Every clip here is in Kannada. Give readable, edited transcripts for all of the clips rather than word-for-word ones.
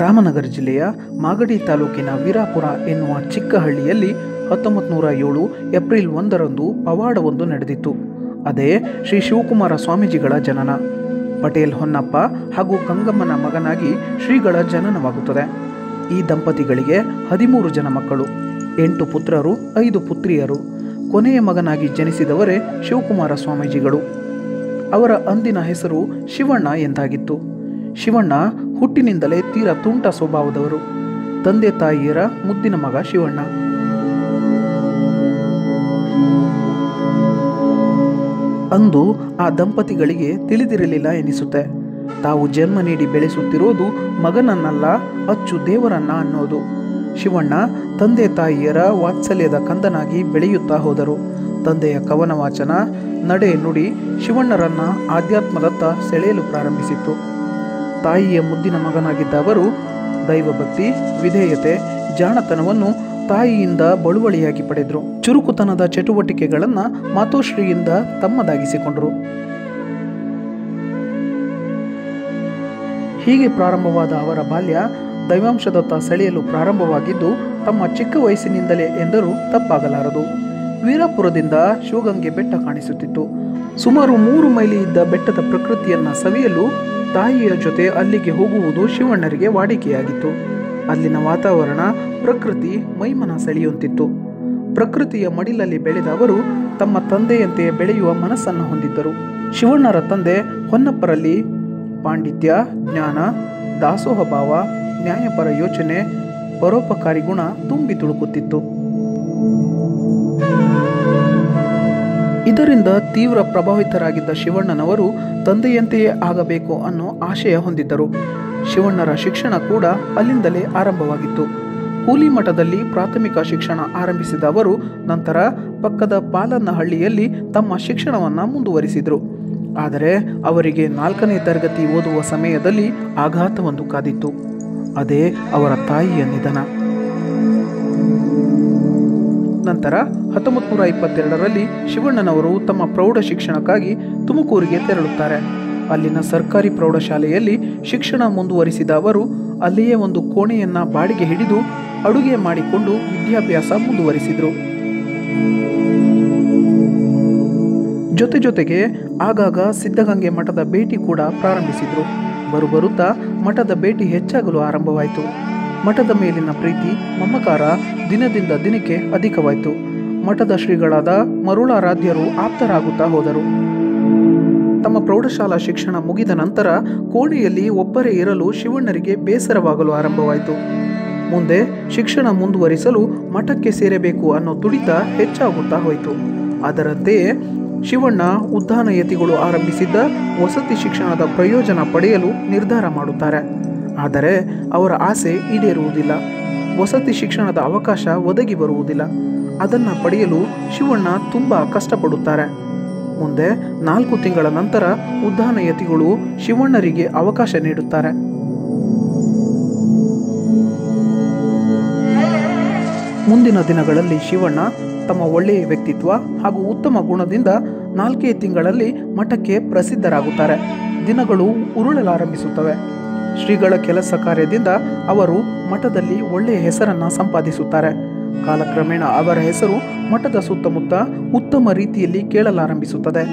ರಾಮನಗರ ಜಿಲ್ಲೆಯ ಮಾಗಡಿ ತಾಲೂಕಿನ ವೀರಾಪುರ ಎನ್ನುವ ಚಿಕ್ಕ ಹಳ್ಳಿಯಲ್ಲಿ 1907 ಏಪ್ರಿಲ್ 1ರಂದು ಪವಾಡವೊಂದು ನಡೆದಿತ್ತು. ಅದೇ ಶ್ರೀ ಶಿವಕುಮಾರ ಸ್ವಾಮೀಜಿಗಳ ಜನನ. ಪಟೇಲ್ ಹೊನ್ನಪ್ಪ ಹಾಗೂ ಗಂಗಮ್ಮನ ಮಗನಾಗಿ ಶ್ರೀಗಳ ಜನನವಾಗುತ್ತದೆ. ಈ ದಂಪತಿಗಳಿಗೆ 13 ಜನ ಮಕ್ಕಳು, 8 ಪುತ್ರರು, 5 ಪುತ್ರಿಯರು. ಕೊನೆಯ ಮಗನಾಗಿ ಜನಿಸಿದವರೇ ಶಿವಕುಮಾರ ಸ್ವಾಮೀಜಿಗಳು. ಅವರ ಅಂದಿನ ಹೆಸರು ಶಿವಣ್ಣ ಎಂದಾಗಿತ್ತು. ಶಿವಣ್ಣ ಹುಟ್ಟಿನಿಂದಲೇ ತೀರಾ ತುಂಟ ಸ್ವಭಾವದವರು. ತಂದೆ ತಾಯಿಯರ ಮುದ್ದಿನ ಮಗ ಶಿವಣ್ಣ. ಅಂದು ಆ ದಂಪತಿಗಳಿಗೆ ತಿಳಿದಿರಲಿಲ್ಲ ಎನಿಸುತ್ತೆ. ತಾವು ಜನ್ಮ ನೀಡಿ ಬೆಳೆಸುತ್ತಿರೋದು ಮಗನನ್ನಲ್ಲ, ಅಚ್ಚು ದೇವರನ್ನ ಅನ್ನೋದು. ಶಿವಣ್ಣ ತಂದೆ ತಾಯಿಯರ ವಾತ್ಸಲ್ಯದ ಕಂದನಾಗಿ ಬೆಳೆಯುತ್ತಾ ಹೋದರು. ತಂದೆಯ ಕವನ ವಾಚನ, ನಡೆ ನುಡಿ ಶಿವಣ್ಣರನ್ನ ಆಧ್ಯಾತ್ಮದತ್ತ ಸೆಳೆಯಲು ಪ್ರಾರಂಭಿಸಿತ್ತು. ತಾಯಿಯ ಮುದ್ದಿನ ಮಗನಾಗಿದ್ದ ಅವರು ದೈವಭಕ್ತಿ, ವಿಧೇಯತೆ, ಜಾಣತನವನ್ನು ತಾಯಿಯಿಂದ ಬಳುವಳಿಯಾಗಿ ಪಡೆದರು. ಚುರುಕುತನದ ಚಟುವಟಿಕೆಗಳನ್ನು ಮಾತೋಶ್ರೀಯಿಂದ ತಮ್ಮದಾಗಿಸಿಕೊಂಡರು. ಹೀಗೆ ಪ್ರಾರಂಭವಾದ ಅವರ ಬಾಲ್ಯ ದೈವಾಂಶದತ್ತ ಸೆಳೆಯಲು ಪ್ರಾರಂಭವಾಗಿದ್ದು ತಮ್ಮ ಚಿಕ್ಕ ವಯಸ್ಸಿನಿಂದಲೇ ಎಂದರೂ ತಪ್ಪಾಗಲಾರದು. ವೀರಾಪುರದಿಂದ ಶಿವಗಂಗೆ ಬೆಟ್ಟ ಕಾಣಿಸುತ್ತಿತ್ತು. ಸುಮಾರು 3 ಮೈಲಿ ಇದ್ದ ಬೆಟ್ಟದ ಪ್ರಕೃತಿಯನ್ನು ಸವಿಯಲು ತಾಯಿಯ ಜೊತೆ ಅಲ್ಲಿಗೆ ಹೋಗುವುದು ಶಿವಣ್ಣರಿಗೆ ವಾಡಿಕೆಯಾಗಿತ್ತು. ಅಲ್ಲಿನ ವಾತಾವರಣ, ಪ್ರಕೃತಿ ಮೈಮನ ಸೆಳೆಯುವಂತಿತ್ತು. ಪ್ರಕೃತಿಯ ಮಡಿಲಲ್ಲಿ ಬೆಳೆದ ಅವರು ತಮ್ಮ ತಂದೆಯಂತೆಯೇ ಬೆಳೆಯುವ ಮನಸ್ಸನ್ನು ಹೊಂದಿದ್ದರು. ಶಿವಣ್ಣರ ತಂದೆ ಹೊನ್ನಪ್ಪರಲ್ಲಿ ಪಾಂಡಿತ್ಯ, ಜ್ಞಾನ, ದಾಸೋಹ ಭಾವ, ನ್ಯಾಯಪರ ಯೋಚನೆ, ಪರೋಪಕಾರಿ ಗುಣ ತುಂಬಿ ತುಳುಕುತ್ತಿತ್ತು. ಇದರಿಂದ ತೀವ್ರ ಪ್ರಭಾವಿತರಾಗಿದ್ದ ಶಿವಣ್ಣನವರು ತಂದೆಯಂತೆಯೇ ಆಗಬೇಕು ಅನ್ನೋ ಆಶಯ ಹೊಂದಿದ್ದರು. ಶಿವಣ್ಣರ ಶಿಕ್ಷಣ ಕೂಡ ಅಲ್ಲಿಂದಲೇ ಆರಂಭವಾಗಿತ್ತು. ಕೂಲಿ ಮಠದಲ್ಲಿ ಪ್ರಾಥಮಿಕ ಶಿಕ್ಷಣ ಆರಂಭಿಸಿದ ಅವರು ನಂತರ ಪಕ್ಕದ ಪಾಲನ್ನಹಳ್ಳಿಯಲ್ಲಿ ತಮ್ಮ ಶಿಕ್ಷಣವನ್ನು ಮುಂದುವರಿಸಿದರು. ಆದರೆ ಅವರಿಗೆ 4ನೇ ತರಗತಿ ಓದುವ ಸಮಯದಲ್ಲಿ ಆಘಾತವೊಂದು ಕಾದಿತ್ತು. ಅದೇ ಅವರ ತಾಯಿಯ ನಿಧನ. ನಂತರ 1922ರಲ್ಲಿ ಶಿವಣ್ಣನವರು ತಮ್ಮ ಪ್ರೌಢ ಶಿಕ್ಷಣಕ್ಕಾಗಿ ತುಮಕೂರಿಗೆ ತೆರಳುತ್ತಾರೆ. ಅಲ್ಲಿನ ಸರ್ಕಾರಿ ಪ್ರೌಢಶಾಲೆಯಲ್ಲಿ ಶಿಕ್ಷಣ ಮುಂದುವರಿಸಿದ ಅವರು ಅಲ್ಲಿಯೇ ಒಂದು ಕೋಣೆಯನ್ನು ಬಾಡಿಗೆ ಹಿಡಿದು ಅಡುಗೆ ಮಾಡಿಕೊಂಡು ವಿದ್ಯಾಭ್ಯಾಸ ಮುಂದುವರಿಸಿದರು. ಜೊತೆಗೆ ಆಗಾಗ ಸಿದ್ಧಗಂಗೆ ಮಠದ ಭೇಟಿ ಕೂಡ ಪ್ರಾರಂಭಿಸಿದರು. ಬರುತ್ತಾ ಮಠದ ಭೇಟಿ ಹೆಚ್ಚಾಗಲು ಆರಂಭವಾಯಿತು. ಮಠದ ಮೇಲಿನ ಪ್ರೀತಿ, ಮಮಕಾರ ದಿನದಿಂದ ದಿನಕ್ಕೆ ಅಧಿಕವಾಯಿತು. ಮಠದ ಶ್ರೀಗಳಾದ ಮರುಳಾರಾಧ್ಯರು ಆಪ್ತರಾಗುತ್ತಾ ಹೋದರು. ತಮ್ಮ ಪ್ರೌಢಶಾಲಾ ಶಿಕ್ಷಣ ಮುಗಿದ ನಂತರ ಕೋಣೆಯಲ್ಲಿ ಒಬ್ಬರೇ ಇರಲು ಶಿವಣ್ಣರಿಗೆ ಬೇಸರವಾಗಲು ಆರಂಭವಾಯಿತು. ಮುಂದೆ ಶಿಕ್ಷಣ ಮುಂದುವರಿಸಲು ಮಠಕ್ಕೆ ಸೇರಬೇಕು ಅನ್ನೋ ತುಡಿತ ಹೆಚ್ಚಾಗುತ್ತಾ ಹೋಯಿತು. ಅದರಂತೆಯೇ ಶಿವಣ್ಣ ಉದ್ಧಾನ ಯತಿಗಳು ಆರಂಭಿಸಿದ್ದ ವಸತಿ ಶಿಕ್ಷಣದ ಪ್ರಯೋಜನ ಪಡೆಯಲು ನಿರ್ಧಾರ ಮಾಡುತ್ತಾರೆ. ಆದರೆ ಅವರ ಆಸೆ ಈಡೇರುವುದಿಲ್ಲ. ವಸತಿ ಶಿಕ್ಷಣದ ಅವಕಾಶ ಒದಗಿ ಬರುವುದಿಲ್ಲ. ಅದನ್ನು ಪಡೆಯಲು ಶಿವಣ್ಣ ತುಂಬ ಕಷ್ಟಪಡುತ್ತಾರೆ. ಮುಂದೆ 4 ತಿಂಗಳ ನಂತರ ಉದ್ಧಾನ ಯತಿಗಳು ಶಿವಣ್ಣರಿಗೆ ಅವಕಾಶ ನೀಡುತ್ತಾರೆ. ಮುಂದಿನ ದಿನಗಳಲ್ಲಿ ಶಿವಣ್ಣ ತಮ್ಮ ಒಳ್ಳೆಯ ವ್ಯಕ್ತಿತ್ವ ಹಾಗೂ ಉತ್ತಮ ಗುಣದಿಂದ 4 ತಿಂಗಳಲ್ಲಿ ಮಠಕ್ಕೆ ಪ್ರಸಿದ್ಧರಾಗುತ್ತಾರೆ. ದಿನಗಳು ಉರುಳಲಾರಂಭಿಸುತ್ತವೆ. ಶ್ರೀಗಳ ಕೆಲಸ ಕಾರ್ಯದಿಂದ ಅವರು ಮಠದಲ್ಲಿ ಒಳ್ಳೆಯ ಹೆಸರನ್ನು ಸಂಪಾದಿಸುತ್ತಾರೆ. ಕಾಲಕ್ರಮೇಣ ಅವರ ಹೆಸರು ಮಠದ ಸುತ್ತಮುತ್ತ ಉತ್ತಮ ರೀತಿಯಲ್ಲಿ ಕೇಳಲಾರಂಭಿಸುತ್ತದೆ.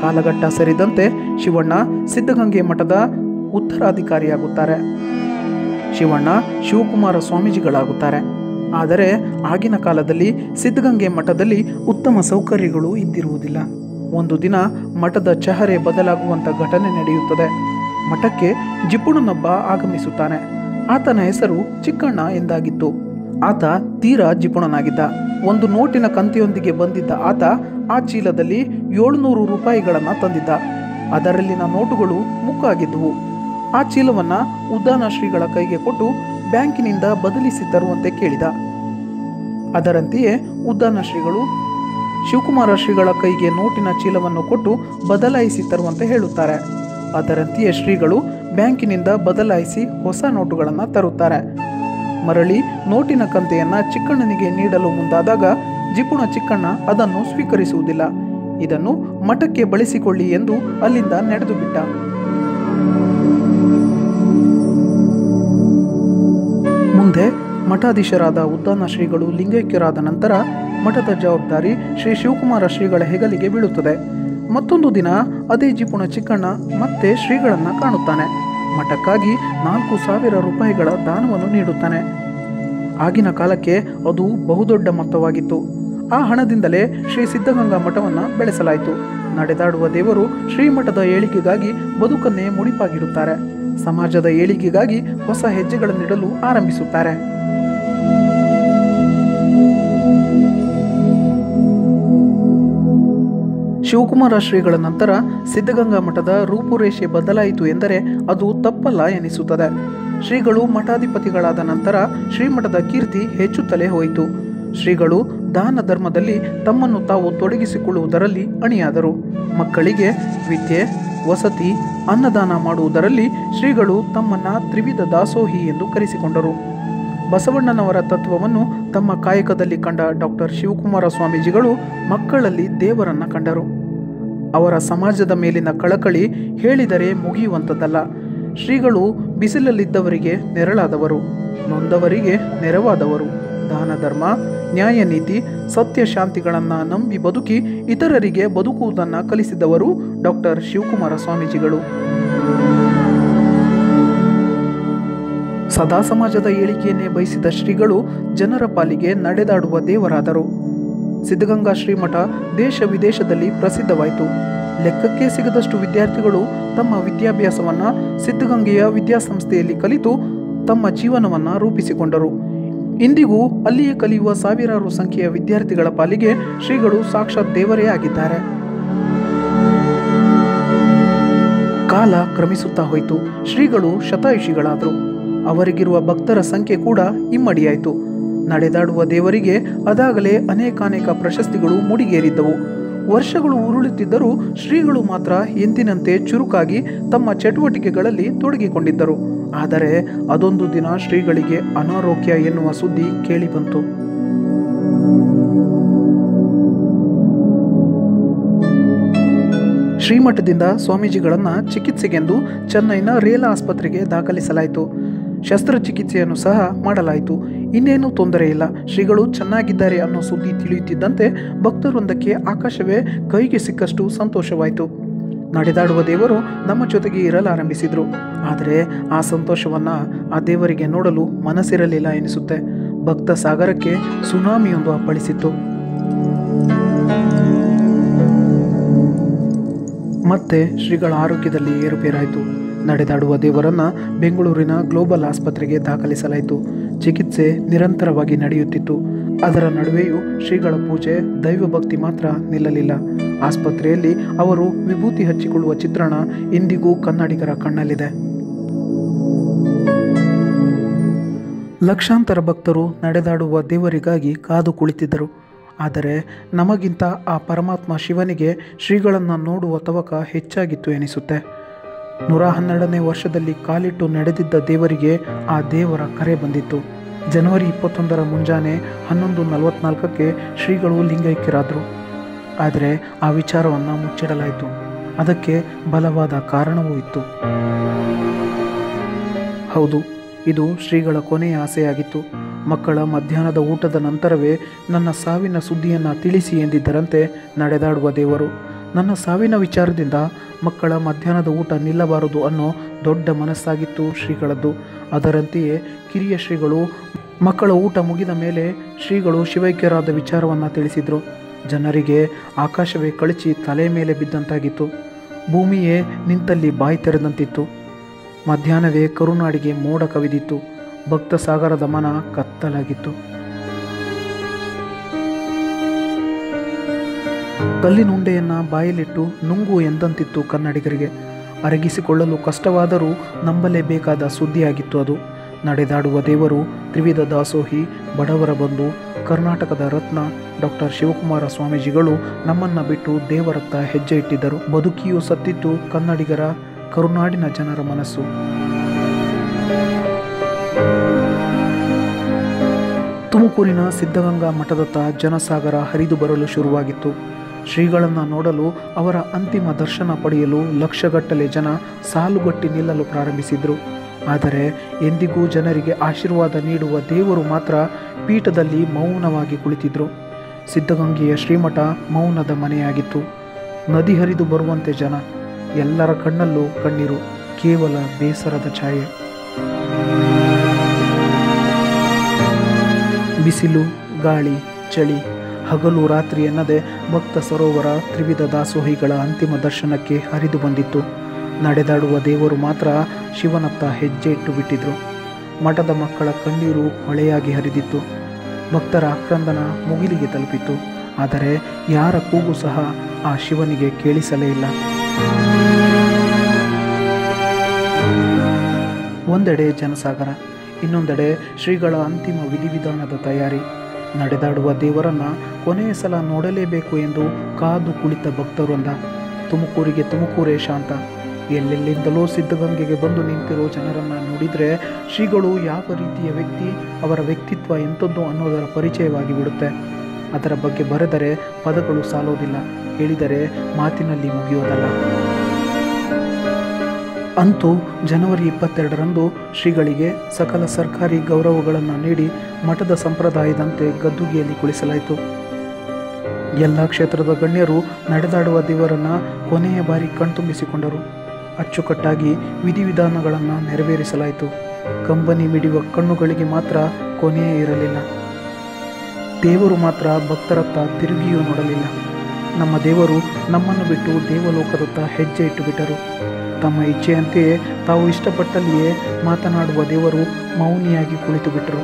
ಕಾಲಘಟ್ಟ ಸರಿದಂತೆ ಶಿವಣ್ಣ ಸಿದ್ಧಗಂಗೆ ಮಠದ ಉತ್ತರಾಧಿಕಾರಿಯಾಗುತ್ತಾರೆ. ಶಿವಣ್ಣ ಶಿವಕುಮಾರ ಸ್ವಾಮೀಜಿಗಳಾಗುತ್ತಾರೆ. ಆದರೆ ಆಗಿನ ಕಾಲದಲ್ಲಿ ಸಿದ್ಧಗಂಗೆ ಮಠದಲ್ಲಿ ಉತ್ತಮ ಸೌಕರ್ಯಗಳು ಇದ್ದಿರುವುದಿಲ್ಲ. ಒಂದು ದಿನ ಮಠದ ಚಹರೆ ಬದಲಾಗುವಂಥ ಘಟನೆ ನಡೆಯುತ್ತದೆ. ಮಠಕ್ಕೆ ಜಿಪುಣನೊಬ್ಬ ಆಗಮಿಸುತ್ತಾನೆ. ಆತನ ಹೆಸರು ಚಿಕ್ಕಣ್ಣ ಎಂದಾಗಿತ್ತು. ಆತ ತೀರಾ ಜಿಪುಣನಾಗಿದ್ದ. ಒಂದು ನೋಟಿನ ಕಂತೆಯೊಂದಿಗೆ ಬಂದಿದ್ದ ಆತ ಆ ಚೀಲದಲ್ಲಿ 700 ರೂಪಾಯಿಗಳನ್ನು ತಂದಿದ್ದ. ಅದರಲ್ಲಿನ ನೋಟುಗಳು ಮುಕ್ಕಾಗಿದ್ದವು. ಆ ಚೀಲವನ್ನು ಉದ್ಧಾನ ಶ್ರೀಗಳ ಕೈಗೆ ಕೊಟ್ಟು ಬ್ಯಾಂಕಿನಿಂದ ಬದಲಿಸಿ ತರುವಂತೆ ಕೇಳಿದ. ಅದರಂತೆಯೇ ಉದ್ಧಾನ ಶ್ರೀಗಳು ಶಿವಕುಮಾರ ಶ್ರೀಗಳ ಕೈಗೆ ನೋಟಿನ ಚೀಲವನ್ನು ಕೊಟ್ಟು ಬದಲಾಯಿಸಿ ತರುವಂತೆ ಹೇಳುತ್ತಾರೆ. ಅದರಂತೆಯೇ ಶ್ರೀಗಳು ಬ್ಯಾಂಕಿನಿಂದ ಬದಲಾಯಿಸಿ ಹೊಸ ನೋಟುಗಳನ್ನು ತರುತ್ತಾರೆ. ಮರಳಿ ನೋಟಿನ ಕಂತೆಯನ್ನು ಚಿಕ್ಕಣ್ಣನಿಗೆ ನೀಡಲು ಮುಂದಾದಾಗ ಜಿಪುಣ ಚಿಕ್ಕಣ್ಣ ಅದನ್ನು ಸ್ವೀಕರಿಸುವುದಿಲ್ಲ. ಇದನ್ನು ಮಠಕ್ಕೆ ಬಳಸಿಕೊಳ್ಳಿ ಎಂದು ಅಲ್ಲಿಂದ ನಡೆದು ಬಿಟ್ಟ. ಮುಂದೆ ಮಠಾಧೀಶರಾದ ಉದ್ದಾನ ಶ್ರೀಗಳು ಲಿಂಗೈಕ್ಯರಾದ ನಂತರ ಮಠದ ಜವಾಬ್ದಾರಿ ಶ್ರೀ ಶಿವಕುಮಾರ ಶ್ರೀಗಳ ಹೆಗಲಿಗೆ ಬೀಳುತ್ತದೆ. ಮತ್ತೊಂದು ದಿನ ಅದೇ ಜಿಪುಣ ಚಿಕ್ಕಣ್ಣ ಮತ್ತೆ ಶ್ರೀಗಳನ್ನು ಕಾಣುತ್ತಾನೆ. ಮಠಕ್ಕಾಗಿ 4,000 ರೂಪಾಯಿಗಳ ದಾನವನ್ನು ನೀಡುತ್ತಾನೆ. ಆಗಿನ ಕಾಲಕ್ಕೆ ಅದು ಬಹುದೊಡ್ಡ ಮೊತ್ತವಾಗಿತ್ತು. ಆ ಹಣದಿಂದಲೇ ಶ್ರೀ ಸಿದ್ಧಗಂಗಾ ಮಠವನ್ನು ಬೆಳೆಸಲಾಯಿತು. ನಡೆದಾಡುವ ದೇವರು ಶ್ರೀಮಠದ ಏಳಿಗೆಗಾಗಿ ಬದುಕನ್ನೇ ಮುಡಿಪಾಗಿಡುತ್ತಾರೆ. ಸಮಾಜದ ಏಳಿಗೆಗಾಗಿ ಹೊಸ ಹೆಜ್ಜೆಗಳನ್ನಿಡಲು ಆರಂಭಿಸುತ್ತಾರೆ. ಶಿವಕುಮಾರ ಶ್ರೀಗಳ ನಂತರ ಸಿದ್ಧಗಂಗಾ ಮಠದ ರೂಪುರೇಷೆ ಬದಲಾಯಿತು ಎಂದರೆ ಅದು ತಪ್ಪಲ್ಲ ಎನಿಸುತ್ತದೆ. ಶ್ರೀಗಳು ಮಠಾಧಿಪತಿಗಳಾದ ನಂತರ ಶ್ರೀಮಠದ ಕೀರ್ತಿ ಹೆಚ್ಚುತ್ತಲೇ ಹೋಯಿತು. ಶ್ರೀಗಳು ದಾನ ಧರ್ಮದಲ್ಲಿ ತಮ್ಮನ್ನು ತಾವು ತೊಡಗಿಸಿಕೊಳ್ಳುವುದರಲ್ಲಿ ಅಣಿಯಾದರು. ಮಕ್ಕಳಿಗೆ ವಿದ್ಯೆ, ವಸತಿ, ಅನ್ನದಾನ ಮಾಡುವುದರಲ್ಲಿ ಶ್ರೀಗಳು ತಮ್ಮನ್ನು ತ್ರಿವಿಧ ದಾಸೋಹಿ ಎಂದು ಕರೆಸಿಕೊಂಡರು. ಬಸವಣ್ಣನವರ ತತ್ವವನ್ನು ತಮ್ಮ ಕಾಯಕದಲ್ಲಿ ಕಂಡ ಡಾಕ್ಟರ್ ಶಿವಕುಮಾರ ಸ್ವಾಮೀಜಿಗಳು ಮಕ್ಕಳಲ್ಲಿ ದೇವರನ್ನು ಕಂಡರು. ಅವರ ಸಮಾಜದ ಮೇಲಿನ ಕಳಕಳಿ ಹೇಳಿದರೆ ಮುಗಿಯುವಂಥದ್ದಲ್ಲ. ಶ್ರೀಗಳು ಬಿಸಿಲಲ್ಲಿದ್ದವರಿಗೆ ನೆರಳಾದವರು, ನೊಂದವರಿಗೆ ನೆರವಾದವರು. ದಾನ ಧರ್ಮ, ನ್ಯಾಯ ನೀತಿ, ಸತ್ಯ ಶಾಂತಿಗಳನ್ನು ನಂಬಿ ಬದುಕಿ ಇತರರಿಗೆ ಬದುಕುವುದನ್ನು ಕಲಿಸಿದವರು ಡಾಕ್ಟರ್ ಶಿವಕುಮಾರ ಸ್ವಾಮೀಜಿಗಳು. ಸದಾ ಸಮಾಜದ ಏಳಿಗೆಯನ್ನೇ ಬಯಸಿದ ಶ್ರೀಗಳು ಜನರ ಪಾಲಿಗೆ ನಡೆದಾಡುವ ದೇವರಾದರು. ಸಿದ್ಧಗಂಗಾ ಶ್ರೀಮಠ ದೇಶ ವಿದೇಶದಲ್ಲಿ ಪ್ರಸಿದ್ಧವಾಯಿತು. ಲೆಕ್ಕಕ್ಕೆ ಸಿಗದಷ್ಟು ವಿದ್ಯಾರ್ಥಿಗಳು ತಮ್ಮ ವಿದ್ಯಾಭ್ಯಾಸವನ್ನು ಸಿದ್ಧಗಂಗೆಯ ವಿದ್ಯಾಸಂಸ್ಥೆಯಲ್ಲಿ ಕಲಿತು ತಮ್ಮ ಜೀವನವನ್ನು ರೂಪಿಸಿಕೊಂಡರು. ಇಂದಿಗೂ ಅಲ್ಲಿಯೇ ಕಲಿಯುವ ಸಾವಿರಾರು ಸಂಖ್ಯೆಯ ವಿದ್ಯಾರ್ಥಿಗಳ ಪಾಲಿಗೆ ಶ್ರೀಗಳು ಸಾಕ್ಷಾತ್ ದೇವರೇ ಆಗಿದ್ದಾರೆ. ಕಾಲ ಕ್ರಮಿಸುತ್ತಾ ಹೋಯಿತು. ಶ್ರೀಗಳು ಶತಾಯುಷಿಗಳಾದರು. ಅವರಿಗಿರುವ ಭಕ್ತರ ಸಂಖ್ಯೆ ಕೂಡ ಇಮ್ಮಡಿಯಾಯಿತು. ನಡೆದಾಡುವ ದೇವರಿಗೆ ಅದಾಗಲೇ ಅನೇಕಾನೇಕ ಪ್ರಶಸ್ತಿಗಳು ಮುಡಿಗೇರಿದ್ದವು. ವರ್ಷಗಳು ಉರುಳುತ್ತಿದ್ದರೂ ಶ್ರೀಗಳು ಮಾತ್ರ ಎಂದಿನಂತೆ ಚುರುಕಾಗಿ ತಮ್ಮ ಚಟುವಟಿಕೆಗಳಲ್ಲಿ ತೊಡಗಿಕೊಂಡಿದ್ದರು. ಆದರೆ ಅದೊಂದು ದಿನ ಶ್ರೀಗಳಿಗೆ ಅನಾರೋಗ್ಯ ಎನ್ನುವ ಸುದ್ದಿ ಕೇಳಿಬಂತು. ಶ್ರೀಮಠದಿಂದ ಸ್ವಾಮೀಜಿಗಳನ್ನು ಚಿಕಿತ್ಸೆಗೆಂದು ಚೆನ್ನೈನ ರೇಲಾ ಆಸ್ಪತ್ರೆಗೆ ದಾಖಲಿಸಲಾಯಿತು. ಶಸ್ತ್ರಚಿಕಿತ್ಸೆಯನ್ನು ಸಹ ಮಾಡಲಾಯಿತು. ಇನ್ನೇನೂ ತೊಂದರೆ ಇಲ್ಲ, ಶ್ರೀಗಳು ಚೆನ್ನಾಗಿದ್ದಾರೆ ಅನ್ನೋ ಸುದ್ದಿ ತಿಳಿಯುತ್ತಿದ್ದಂತೆ ಭಕ್ತರೊಂದಕ್ಕೆ ಆಕಾಶವೇ ಕೈಗೆ ಸಿಕ್ಕಷ್ಟು ಸಂತೋಷವಾಯಿತು. ನಡೆದಾಡುವ ದೇವರು ನಮ್ಮ ಜೊತೆಗೆ ಇರಲಾರಂಭಿಸಿದರು. ಆದರೆ ಆ ಸಂತೋಷವನ್ನು ಆ ದೇವರಿಗೆ ನೋಡಲು ಮನಸ್ಸಿರಲಿಲ್ಲ ಎನಿಸುತ್ತೆ. ಭಕ್ತ ಸಾಗರಕ್ಕೆ ಸುನಾಮಿಯೊಂದು ಅಪ್ಪಳಿಸಿತ್ತು. ಮತ್ತೆ ಶ್ರೀಗಳ ಆರೋಗ್ಯದಲ್ಲಿ ಏರುಪೇರಾಯಿತು. ನಡೆದಾಡುವ ದೇವರನ್ನು ಬೆಂಗಳೂರಿನ ಗ್ಲೋಬಲ್ ಆಸ್ಪತ್ರೆಗೆ ದಾಖಲಿಸಲಾಯಿತು. ಚಿಕಿತ್ಸೆ ನಿರಂತರವಾಗಿ ನಡೆಯುತ್ತಿತ್ತು. ಅದರ ನಡುವೆಯೂ ಶ್ರೀಗಳ ಪೂಜೆ, ದೈವಭಕ್ತಿ ಮಾತ್ರ ನಿಲ್ಲಲಿಲ್ಲ. ಆಸ್ಪತ್ರೆಯಲ್ಲಿ ಅವರು ವಿಭೂತಿ ಹಚ್ಚಿಕೊಳ್ಳುವ ಚಿತ್ರಣ ಇಂದಿಗೂ ಕನ್ನಡಿಗರ ಕಣ್ಣಲ್ಲಿದೆ. ಲಕ್ಷಾಂತರ ಭಕ್ತರು ನಡೆದಾಡುವ ದೇವರಿಗಾಗಿ ಕಾದು ಕುಳಿತಿದ್ದರು. ಆದರೆ ನಮಗಿಂತ ಆ ಪರಮಾತ್ಮ ಶಿವನಿಗೆ ಶ್ರೀಗಳನ್ನು ನೋಡುವ ತವಕ ಹೆಚ್ಚಾಗಿತ್ತು ಎನಿಸುತ್ತೆ. 112ನೇ ವರ್ಷದಲ್ಲಿ ಕಾಲಿಟ್ಟು ನಡೆದಿದ್ದ ದೇವರಿಗೆ ಆ ದೇವರ ಕರೆ ಬಂದಿತ್ತು. ಜನವರಿ 21ರ ಮುಂಜಾನೆ 11:44ಕ್ಕೆ ಶ್ರೀಗಳು ಲಿಂಗೈಕ್ಯರಾದರು. ಆದರೆ ಆ ವಿಚಾರವನ್ನು ಮುಚ್ಚಿಡಲಾಯಿತು. ಅದಕ್ಕೆ ಬಲವಾದ ಕಾರಣವೂ ಇತ್ತು. ಹೌದು, ಇದು ಶ್ರೀಗಳ ಕೊನೆಯ ಆಸೆಯಾಗಿತ್ತು. ಮಕ್ಕಳ ಮಧ್ಯಾಹ್ನದ ಊಟದ ನಂತರವೇ ನನ್ನ ಸಾವಿನ ಸುದ್ದಿಯನ್ನು ತಿಳಿಸಿ ಎಂದಿದ್ದರಂತೆ ನಡೆದಾಡುವ ದೇವರು. ನನ್ನ ಸಾವಿನ ವಿಚಾರದಿಂದ ಮಕ್ಕಳ ಮಧ್ಯಾಹ್ನದ ಊಟ ನಿಲ್ಲಬಾರದು ಅನ್ನೋ ದೊಡ್ಡ ಮನಸ್ಸಾಗಿತ್ತು ಶ್ರೀಗಳದ್ದು. ಅದರಂತೆಯೇ ಕಿರಿಯ ಶ್ರೀಗಳು ಮಕ್ಕಳ ಊಟ ಮುಗಿದ ಮೇಲೆ ಶ್ರೀಗಳು ಶಿವೈಕ್ಯರಾದ ವಿಚಾರವನ್ನು ತಿಳಿಸಿದರು. ಜನರಿಗೆ ಆಕಾಶವೇ ಕಳಚಿ ತಲೆ ಮೇಲೆ ಬಿದ್ದಂತಾಗಿತ್ತು. ಭೂಮಿಯೇ ನಿಂತಲ್ಲಿ ಬಾಯಿ ತೆರೆದಂತಿತ್ತು. ಮಧ್ಯಾಹ್ನವೇ ಕರುನಾಡಿಗೆ ಮೋಡ ಕವಿದಿತ್ತು. ಭಕ್ತ ಸಾಗರದ ಮನ ಕತ್ತಲಾಗಿತ್ತು. ಕಲ್ಲಿನುಂಡೆಯನ್ನು ಬಾಯಲ್ಲಿಟ್ಟು ನುಂಗು ಎಂದಂತಿತ್ತು ಕನ್ನಡಿಗರಿಗೆ. ಅರಗಿಸಿಕೊಳ್ಳಲು ಕಷ್ಟವಾದರೂ ನಂಬಲೇಬೇಕಾದ ಸುದ್ದಿಯಾಗಿತ್ತು ಅದು. ನಡೆದಾಡುವ ದೇವರು, ತ್ರಿವಿಧ ದಾಸೋಹಿ, ಬಡವರ ಬಂಧು, ಕರ್ನಾಟಕದ ರತ್ನ ಡಾಕ್ಟರ್ ಶಿವಕುಮಾರ ಸ್ವಾಮೀಜಿಗಳು ನಮ್ಮನ್ನು ಬಿಟ್ಟು ದೇವರತ್ತ ಹೆಜ್ಜೆ ಇಟ್ಟಿದ್ದರು. ಬದುಕಿಯೂ ಸತ್ತಿತ್ತು ಕನ್ನಡಿಗರ, ಕರುನಾಡಿನ ಜನರ ಮನಸ್ಸು. ತುಮಕೂರಿನ ಸಿದ್ಧಗಂಗಾ ಮಠದತ್ತ ಜನಸಾಗರ ಹರಿದು ಬರಲು ಶುರುವಾಗಿತ್ತು. ಶ್ರೀಗಳನ್ನು ನೋಡಲು, ಅವರ ಅಂತಿಮ ದರ್ಶನ ಪಡೆಯಲು ಲಕ್ಷಗಟ್ಟಲೆ ಜನ ಸಾಲುಗಟ್ಟಿ ನಿಲ್ಲಲು ಪ್ರಾರಂಭಿಸಿದರು. ಆದರೆ ಎಂದಿಗೂ ಜನರಿಗೆ ಆಶೀರ್ವಾದ ನೀಡುವ ದೇವರು ಮಾತ್ರ ಪೀಠದಲ್ಲಿ ಮೌನವಾಗಿ ಕುಳಿತಿದ್ರು. ಸಿದ್ಧಗಂಗೆಯ ಶ್ರೀಮಠ ಮೌನದ ಮನೆಯಾಗಿತ್ತು. ನದಿ ಹರಿದು ಬರುವಂತೆ ಜನ, ಎಲ್ಲರ ಕಣ್ಣಲ್ಲೂ ಕಣ್ಣೀರು, ಕೇವಲ ಬೇಸರದ ಛಾಯೆ. ಬಿಸಿಲು, ಗಾಳಿ, ಚಳಿ, ಹಗಲು ರಾತ್ರಿ ಎನ್ನದೆ ಭಕ್ತ ಸರೋವರ ತ್ರಿವಿಧ ದಾಸೋಹಿಗಳ ಅಂತಿಮ ದರ್ಶನಕ್ಕೆ ಹರಿದು ಬಂದಿತ್ತು. ನಡೆದಾಡುವ ದೇವರು ಮಾತ್ರ ಶಿವನತ್ತ ಹೆಜ್ಜೆ ಇಟ್ಟು ಬಿಟ್ಟಿದ್ರು. ಮಠದ ಮಕ್ಕಳ ಕಣ್ಣೀರು ಹೊಳೆಯಾಗಿ ಹರಿದಿತ್ತು. ಭಕ್ತರ ಆಕ್ರಂದನ ಮುಗಿಲಿಗೆ ತಲುಪಿತ್ತು. ಆದರೆ ಯಾರ ಕೂಗು ಸಹ ಆ ಶಿವನಿಗೆ ಕೇಳಿಸಲೇ ಇಲ್ಲ. ಒಂದೆಡೆ ಜನಸಾಗರ, ಇನ್ನೊಂದೆಡೆ ಶ್ರೀಗಳ ಅಂತಿಮ ವಿಧಿವಿಧಾನದ ತಯಾರಿ. ನಡೆದಾಡುವ ದೇವರನ್ನ ಕೊನೆಯ ಸಲ ನೋಡಲೇಬೇಕು ಎಂದು ಕಾದು ಕುಳಿತ ಭಕ್ತರೊಂದ. ತುಮಕೂರಿಗೆ ತುಮಕೂರೇ ಶಾಂತ. ಎಲ್ಲೆಲ್ಲಿಂದಲೋ ಸಿದ್ಧಗಂಗೆಗೆ ಬಂದು ನಿಂತಿರೋ ಜನರನ್ನು ನೋಡಿದರೆ ಶ್ರೀಗಳು ಯಾವ ರೀತಿಯ ವ್ಯಕ್ತಿ, ಅವರ ವ್ಯಕ್ತಿತ್ವ ಎಂಥದ್ದು ಅನ್ನೋದರ ಪರಿಚಯವಾಗಿ ಬಿಡುತ್ತೆ. ಅದರ ಬಗ್ಗೆ ಬರೆದರೆ ಪದಗಳು ಸಾಲೋದಿಲ್ಲ, ಹೇಳಿದರೆ ಮಾತಿನಲ್ಲಿ ಮುಗಿಯೋದಲ್ಲ. ಅಂತೂ ಜನವರಿ 22ರಂದು ಶ್ರೀಗಳಿಗೆ ಸಕಲ ಸರ್ಕಾರಿ ಗೌರವಗಳನ್ನು ನೀಡಿ ಮಠದ ಸಂಪ್ರದಾಯದಂತೆ ಗದ್ದುಗೆಯಲ್ಲಿ ಕುಳಿಸಲಾಯಿತು. ಎಲ್ಲ ಕ್ಷೇತ್ರದ ಗಣ್ಯರು ನಡೆದಾಡುವ ದೇವರನ್ನು ಕೊನೆಯ ಬಾರಿ ಕಣ್ತುಂಬಿಸಿಕೊಂಡರು. ಅಚ್ಚುಕಟ್ಟಾಗಿ ವಿಧಿವಿಧಾನಗಳನ್ನು ನೆರವೇರಿಸಲಾಯಿತು. ಕಂಬನಿ ಮಿಡಿಯುವ ಕಣ್ಣುಗಳಿಗೆ ಮಾತ್ರ ಕೊನೆಯೇ ಇರಲಿಲ್ಲ. ದೇವರು ಮಾತ್ರ ಭಕ್ತರತ್ತ ತಿರುಗಿಯೂ ನೋಡಲಿಲ್ಲ. ನಮ್ಮ ದೇವರು ನಮ್ಮನ್ನು ಬಿಟ್ಟು ದೇವಲೋಕದತ್ತ ಹೆಜ್ಜೆ ಇಟ್ಟು ಬಿಟ್ಟರು. ತಮ್ಮ ಇಚ್ಛೆಯಂತೆಯೇ ತಾವು ಇಷ್ಟಪಟ್ಟಲ್ಲಿಯೇ ಮಾತನಾಡುವ ದೇವರು ಮೌನಿಯಾಗಿ ಕುಳಿತು ಬಿಟ್ಟರು.